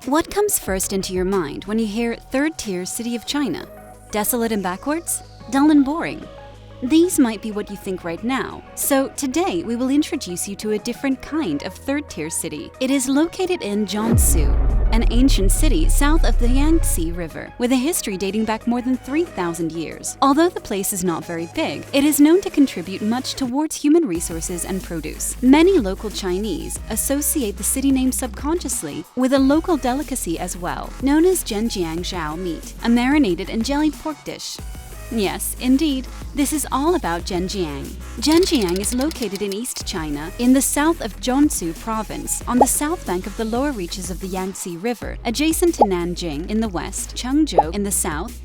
What comes first into your mind when you hear third-tier city of China? Desolate and backwards? Dull and boring? These might be what you think right now. So today we will introduce you to a different kind of third-tier city. It is located in Jiangsu, an ancient city south of the Yangtze River, with a history dating back more than 3,000 years. Although the place is not very big, it is known to contribute much towards human resources and produce. Many local Chinese associate the city name subconsciously with a local delicacy as well, known as Zhenjiang Zhao meat, a marinated and jellied pork dish. Yes, indeed, this is all about Zhenjiang. Zhenjiang is located in East China, in the south of Jiangsu province, on the south bank of the lower reaches of the Yangtze River, adjacent to Nanjing in the west, Chengzhou in the south,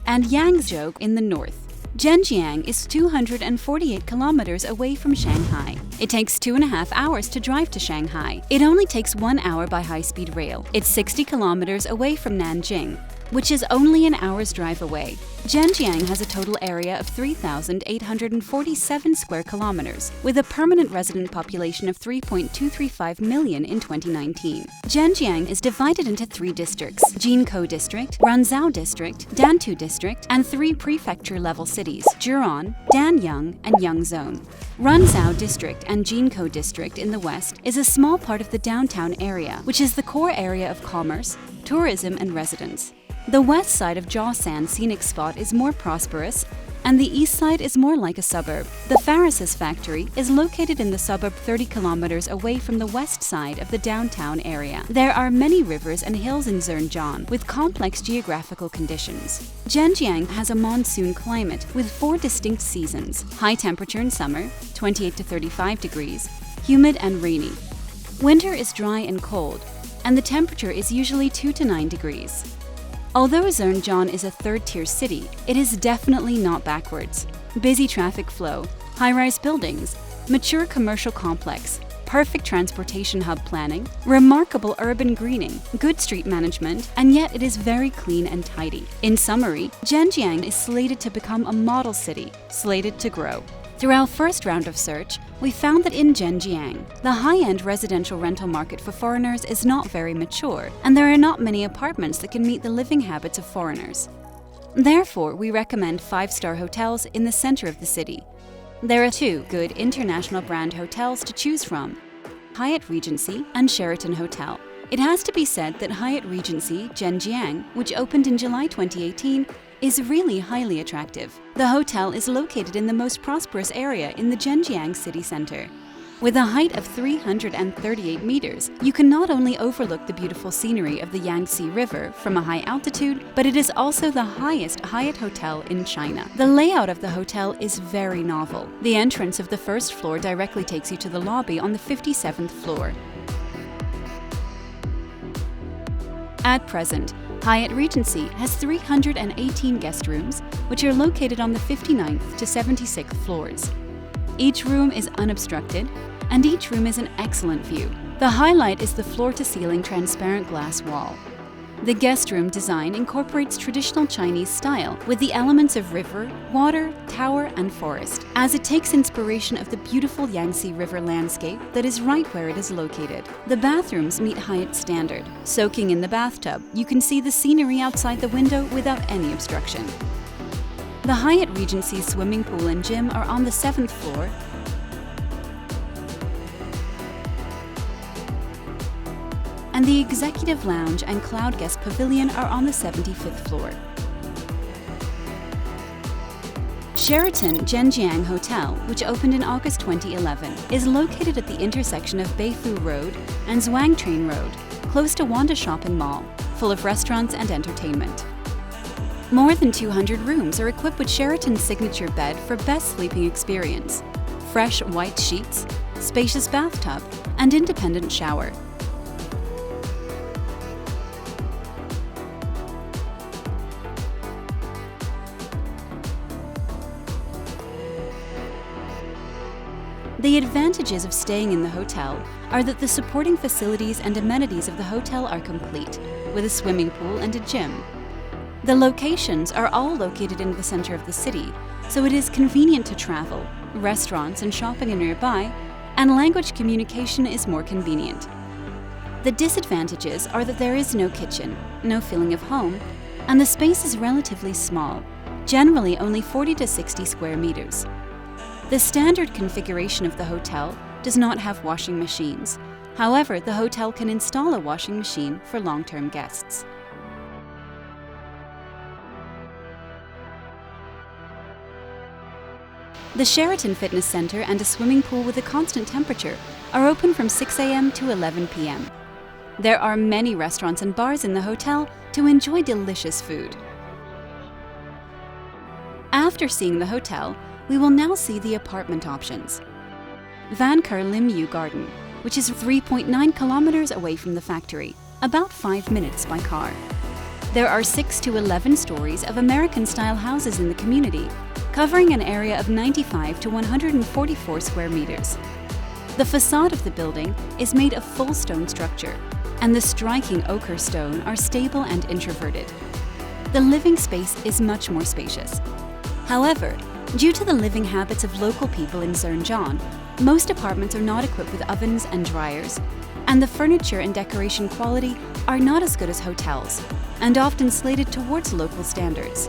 and Yangzhou in the north. Zhenjiang is 248 kilometers away from Shanghai. It takes 2.5 hours to drive to Shanghai. It only takes 1 hour by high-speed rail. It's 60 kilometers away from Nanjing, which is only an hour's drive away. Zhenjiang has a total area of 3,847 square kilometers, with a permanent resident population of 3.235 million in 2019. Zhenjiang is divided into 3 districts: Jinkou District, Ranzhou District, Dantou District, and 3 prefecture-level cities: Zhiran, Danyang, and Yangzhou. Ranzhou District and Jinkou District in the west is a small part of the downtown area, which is the core area of commerce, tourism, and residence. The west side of Jiaoshan Scenic Spot is more prosperous, and the east side is more like a suburb. The Pharises factory is located in the suburb 30 kilometers away from the west side of the downtown area. There are many rivers and hills in Zhenjiang with complex geographical conditions. Zhenjiang has a monsoon climate with 4 distinct seasons: high temperature in summer, 28 to 35 degrees, humid and rainy. Winter is dry and cold, and the temperature is usually 2 to 9 degrees. Although Zhenjiang is a third-tier city, it is definitely not backwards. Busy traffic flow, high-rise buildings, mature commercial complex, perfect transportation hub planning, remarkable urban greening, good street management, and yet it is very clean and tidy. In summary, Zhenjiang is slated to become a model city, slated to grow. Through our first round of search, we found that in Zhenjiang, the high-end residential rental market for foreigners is not very mature, and there are not many apartments that can meet the living habits of foreigners. Therefore, we recommend 5-star hotels in the center of the city. There are 2 good international brand hotels to choose from: Hyatt Regency and Sheraton Hotel. It has to be said that Hyatt Regency Zhenjiang, which opened in July 2018, is really highly attractive. The hotel is located in the most prosperous area in the Zhenjiang city center. With a height of 338 meters, you can not only overlook the beautiful scenery of the Yangtze River from a high altitude, but it is also the highest Hyatt hotel in China. The layout of the hotel is very novel. The entrance of the first floor directly takes you to the lobby on the 57th floor. At present, Hyatt Regency has 318 guest rooms, which are located on the 59th to 76th floors. Each room is unobstructed, and each room is an excellent view. The highlight is the floor-to-ceiling transparent glass wall. The guest room design incorporates traditional Chinese style with the elements of river, water, tower, and forest, as it takes inspiration of the beautiful Yangtze River landscape that is right where it is located. The bathrooms meet Hyatt standard. Soaking in the bathtub, you can see the scenery outside the window without any obstruction. The Hyatt Regency swimming pool and gym are on the 7th floor, and the Executive Lounge and Cloud Guest Pavilion are on the 75th floor. Sheraton Zhenjiang Hotel, which opened in August 2011, is located at the intersection of Beifu Road and Zhuangtrain Road, close to Wanda Shopping Mall, full of restaurants and entertainment. More than 200 rooms are equipped with Sheraton's signature bed for best sleeping experience, fresh white sheets, spacious bathtub, and independent shower. The advantages of staying in the hotel are that the supporting facilities and amenities of the hotel are complete, with a swimming pool and a gym. The locations are all located in the center of the city, so it is convenient to travel. Restaurants and shopping are nearby, and language communication is more convenient. The disadvantages are that there is no kitchen, no feeling of home, and the space is relatively small, generally only 40 to 60 square meters. The standard configuration of the hotel does not have washing machines. However, the hotel can install a washing machine for long-term guests. The Sheraton Fitness Center and a swimming pool with a constant temperature are open from 6 a.m. to 11 p.m. There are many restaurants and bars in the hotel to enjoy delicious food. After seeing the hotel, we will now see the apartment options. Van Ker Lim Yu Garden, which is 3.9 kilometers away from the factory, about 5 minutes by car. There are 6 to 11 stories of American-style houses in the community, covering an area of 95 to 144 square meters. The facade of the building is made of full stone structure, and the striking ochre stone are stable and introverted. The living space is much more spacious. However, due to the living habits of local people in Zhenjiang, most apartments are not equipped with ovens and dryers, and the furniture and decoration quality are not as good as hotels, and often slated towards local standards.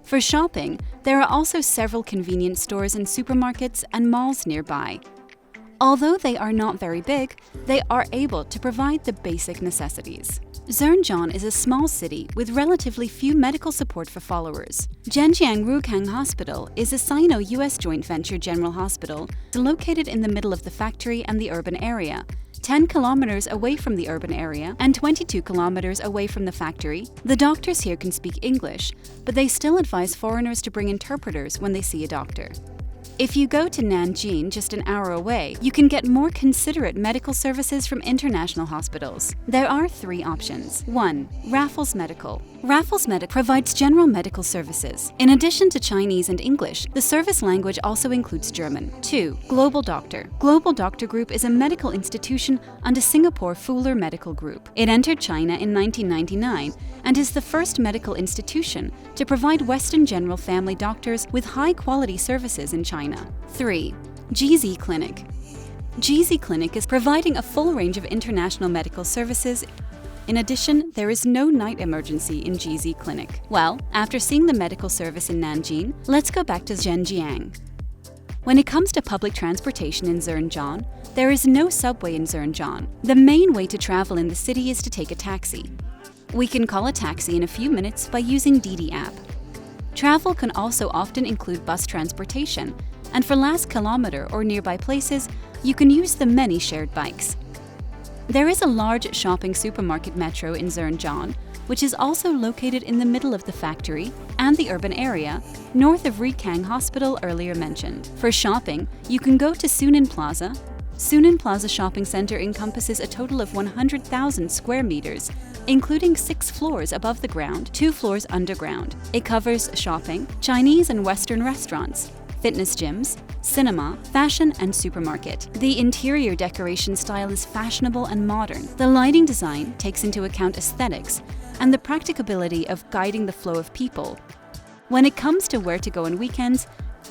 For shopping, there are also several convenience stores and supermarkets and malls nearby. Although they are not very big, they are able to provide the basic necessities. Zhenjiang is a small city with relatively few medical support for followers. Zhenjiang Rukang Hospital is a Sino-US joint venture general hospital located in the middle of the factory and the urban area, 10 kilometers away from the urban area and 22 kilometers away from the factory. The doctors here can speak English, but they still advise foreigners to bring interpreters when they see a doctor. If you go to Nanjing, just an hour away, you can get more considerate medical services from international hospitals. There are 3 options. 1. Raffles Medical. Raffles Medical provides general medical services. In addition to Chinese and English, the service language also includes German. 2. Global Doctor. Global Doctor Group is a medical institution under Singapore Fuller Medical Group. It entered China in 1999 and is the first medical institution to provide Western general family doctors with high-quality services in China. 3. GZ Clinic. GZ Clinic is providing a full range of international medical services. In addition, there is no night emergency in GZ Clinic. Well, after seeing the medical service in Nanjing, let's go back to Zhenjiang. When it comes to public transportation in Zhenjiang, there is no subway in Zhenjiang. The main way to travel in the city is to take a taxi. We can call a taxi in a few minutes by using Didi app. Travel can also often include bus transportation, and for last kilometer or nearby places, you can use the many shared bikes. There is a large shopping supermarket metro in Zhenjiang, which is also located in the middle of the factory and the urban area, north of Rikang Hospital earlier mentioned. For shopping, you can go to Sunan Plaza. Sunan Plaza Shopping Center encompasses a total of 100,000 square meters, including 6 floors above the ground, 2 floors underground. It covers shopping, Chinese and Western restaurants, fitness gyms, cinema, fashion, and supermarket. The interior decoration style is fashionable and modern. The lighting design takes into account aesthetics and the practicability of guiding the flow of people. When it comes to where to go on weekends,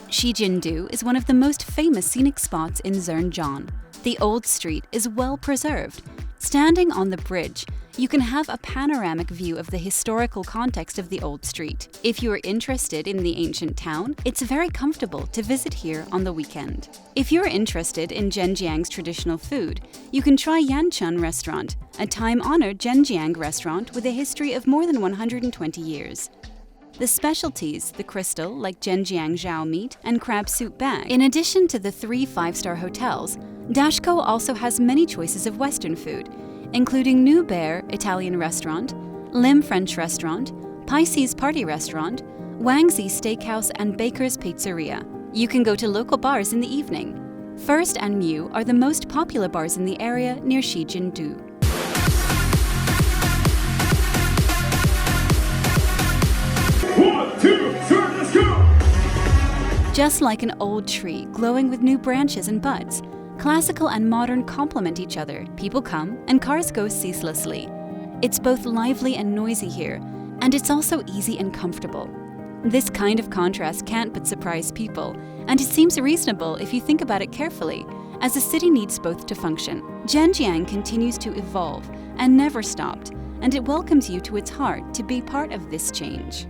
Shijindu is one of the most famous scenic spots in Zhenjiang. The old street is well preserved. Standing on the bridge, you can have a panoramic view of the historical context of the old street. If you are interested in the ancient town, it's very comfortable to visit here on the weekend. If you're interested in Zhenjiang's traditional food, you can try Yanchun Restaurant, a time-honored Zhenjiang restaurant with a history of more than 120 years. The specialties, the crystal, like Zhenjiang Zhao meat and crab soup bag. In addition to the 3 5-star hotels, Dashko also has many choices of Western food, including New Bear Italian restaurant, Lim French restaurant, Pisces Party restaurant, Wangzi Steakhouse and Baker's Pizzeria. You can go to local bars in the evening. First and Mu are the most popular bars in the area near Shijindu. Just like an old tree glowing with new branches and buds, classical and modern complement each other. People come and cars go ceaselessly. It's both lively and noisy here, and it's also easy and comfortable. This kind of contrast can't but surprise people, and it seems reasonable if you think about it carefully, as the city needs both to function. Zhenjiang continues to evolve and never stopped, and it welcomes you to its heart to be part of this change.